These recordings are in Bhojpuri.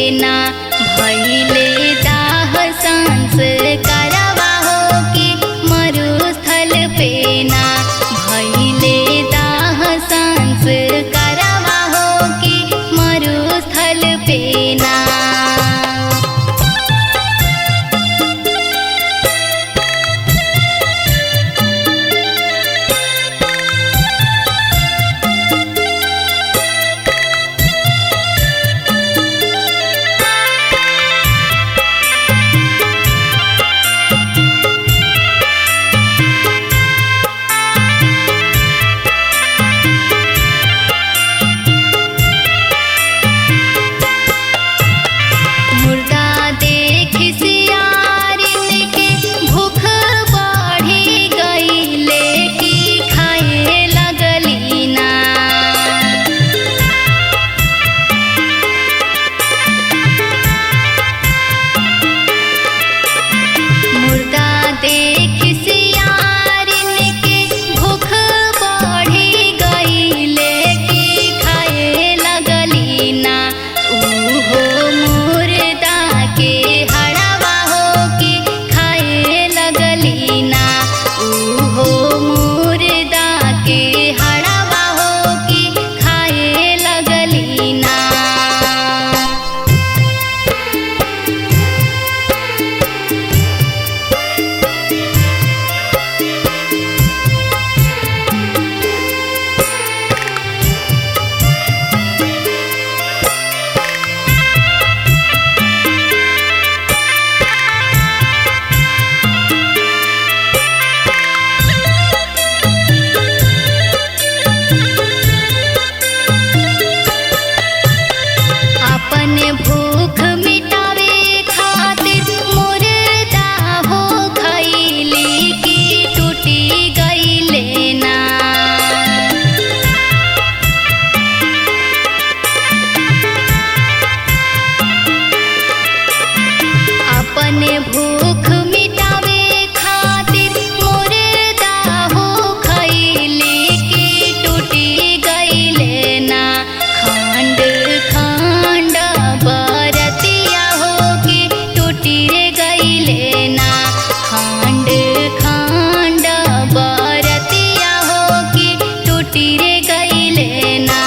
पेना भइले दाह सांस करवा हो कि मरुस्थल पेना भइले दाह सांस करवा हो कि मरुस्थल पेना। भूख मिटावे खातिर मुर्दा हो खइले कि टूटी गइले ना। खंड खंड बरतिया हो कि टूटी रे गइले ना। खंड खंड बरतिया हो कि टूटी रे गइले ना।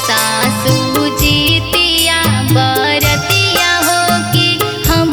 सासू जीतिया बरतिया हो कि हम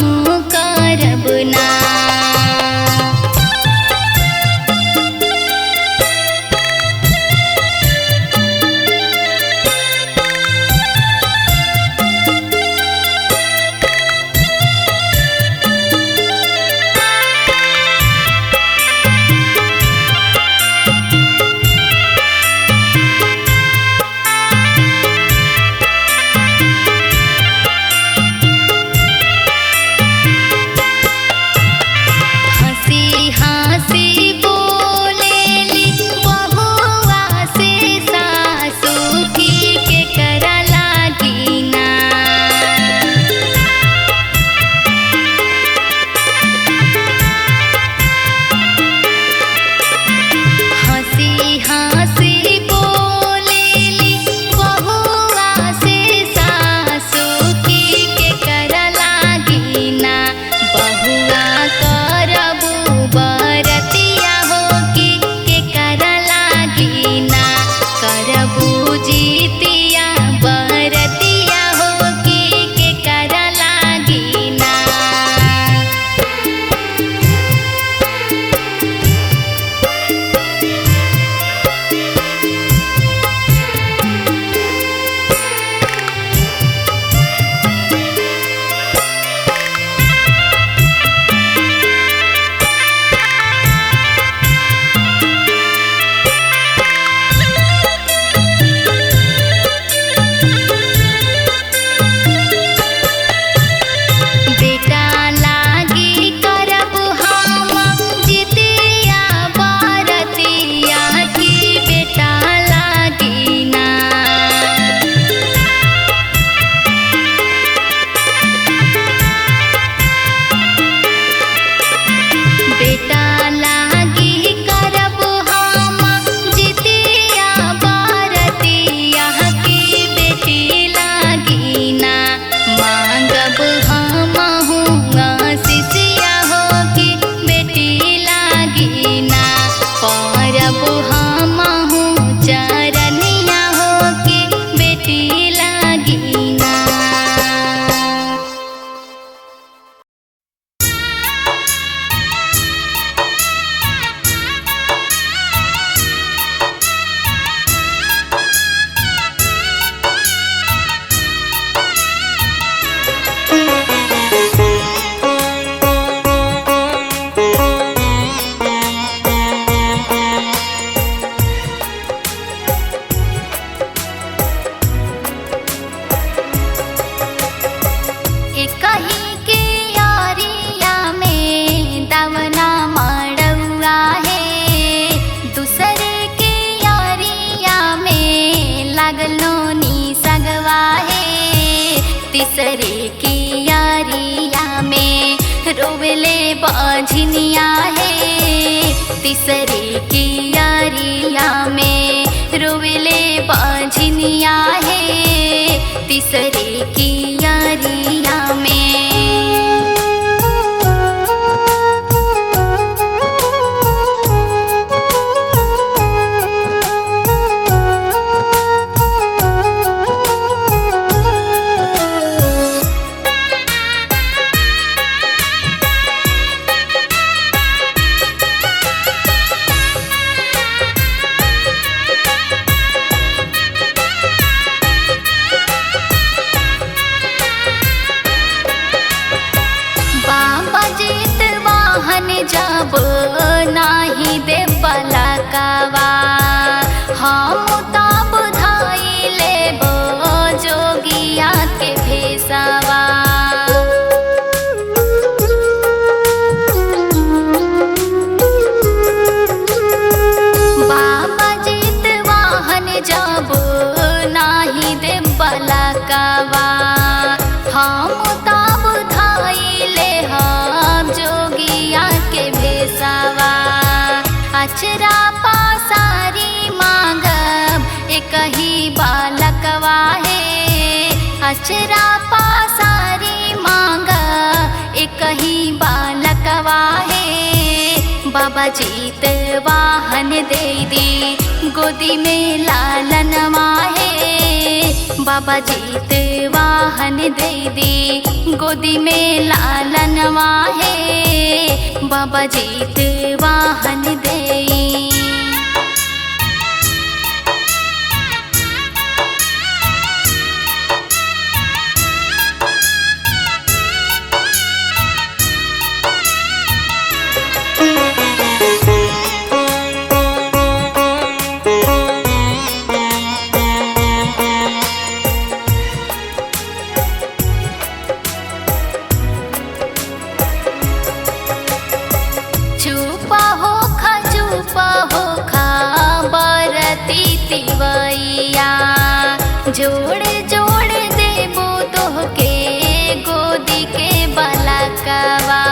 रोवेले बाझनिया है तीसरे की यारिया में, रोवेले बाझनिया है तीसरे की यारिया में। जब नाही दे बलकवा हम तब धाई लेब जोगिया के भेसवा। बाबा जीत वाहन जब नाही दे बलकवा हम तब धाई ले हम जोगिया के भेसवा। अचरा पासारी मांगब एक ही बालकवा है, अचरा पासारी मांगब एक ही बालकवा है। बाबा जीत वाहन दे दी गोदी में लालनवा है, बाबा जीत वाहन दे दी गोदी में लालनवा है, बाबा जीत वाहन दे। जोड़ जोड़ देबो तोहके गोदी के बलकवा।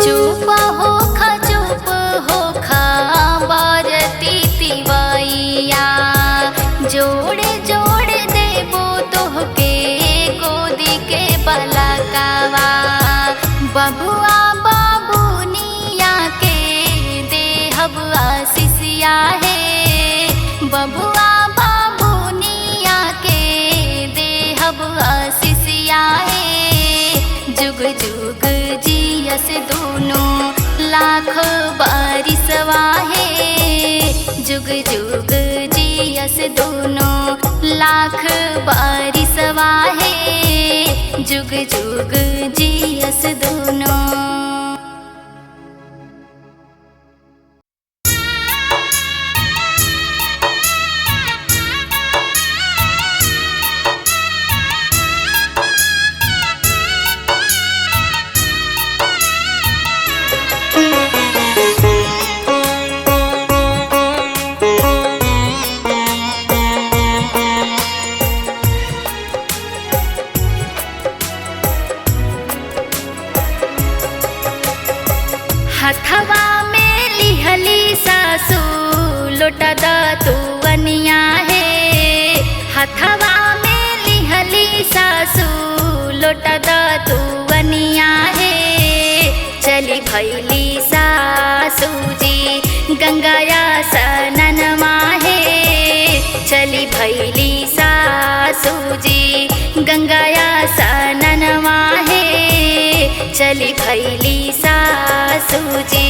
चुप हो खा बरती तिवैया, जोड़ जोड़ देबो तोहके गोदी के बलकवा। बबुआ आशीषिया है, बबुआ बाबूनिया के देहब आशीषिया है। जुग जुग जियस दोनों लाख बारिशवा है, जुग जुग जियस दोनों लाख बारिशवा है, जुग जुग जियस दोनों। हथवा में लिहली सासू लोटा दतुवनिया है, हथवा में लिहली सासू लोटा दतुवनिया है। चली भैली सासू जी गंगाया सननमा है, चली भैली सासू जी गंगाया सननमा है, चली भैली सासू जी।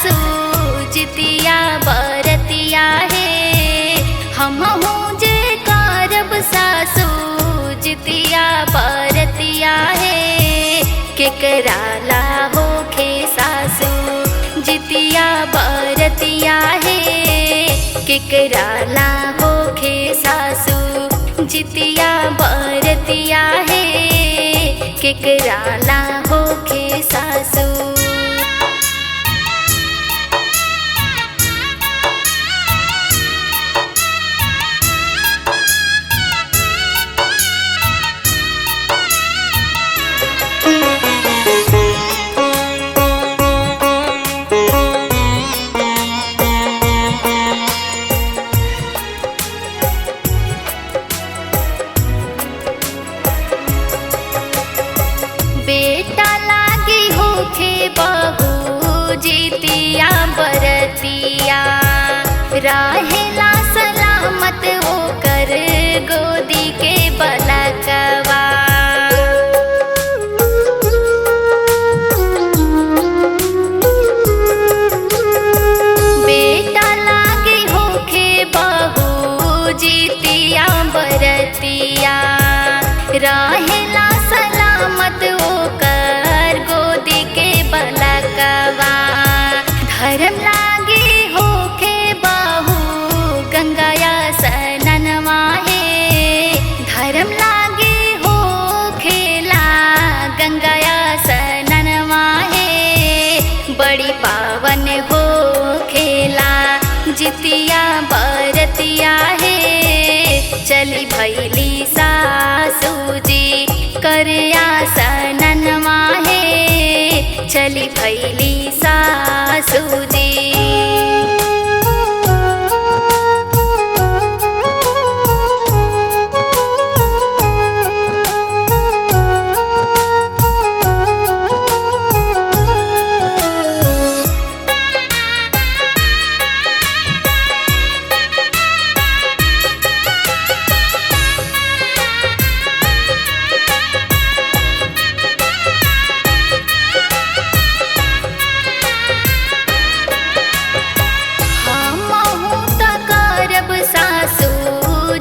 सासू जितिया बरतिया हे हमहू जे करब सासू जितिया बरतिया हे केकरा ला होखे सासू जितिया बरतिया हे केकरा ला होखे सासू जितिया बरतिया हे केकरा ला होखे सासू। बेटा लागी होखे बहू जितिया बरतिया रहेला सलामत ओकर गोदी के बलकवा। बेटा लागी होखे बहू जितिया बरतिया रहेला सलामत ओकर गोदी के बलकवा। धर्म लागे होखे बहू गंगाया सननवा हे धर्म लागे होखेला गंगाया सननवा हे बड़ी पावन होखेला जितिया बरतिया हे चली भैली सासू जी करया सननवा हे चली भैली सासू जी।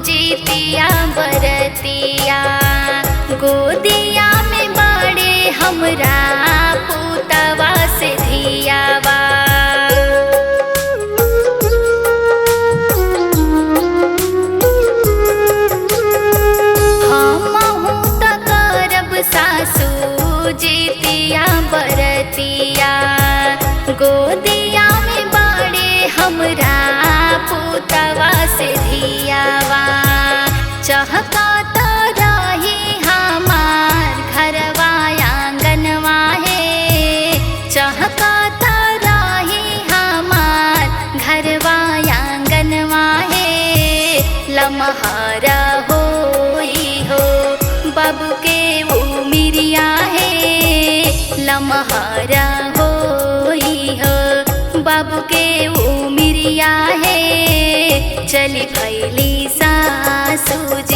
जितिया बरतिया गोदिया में बड़े हमरा पुतवा से धियावा। हमहू त करब सासू जितिया बरतिया गोदिया में बड़े हमरा पुतवा से धियावा। चहकाता रही हमार घरवा आंगनवा हे चहकाता रही हमार घरवा आंगनवा हे लमहारा होई हो बाबू के उमिरिया हे लमहारा होई हो बाबू के उमिरिया हे चली भैली सासू जी।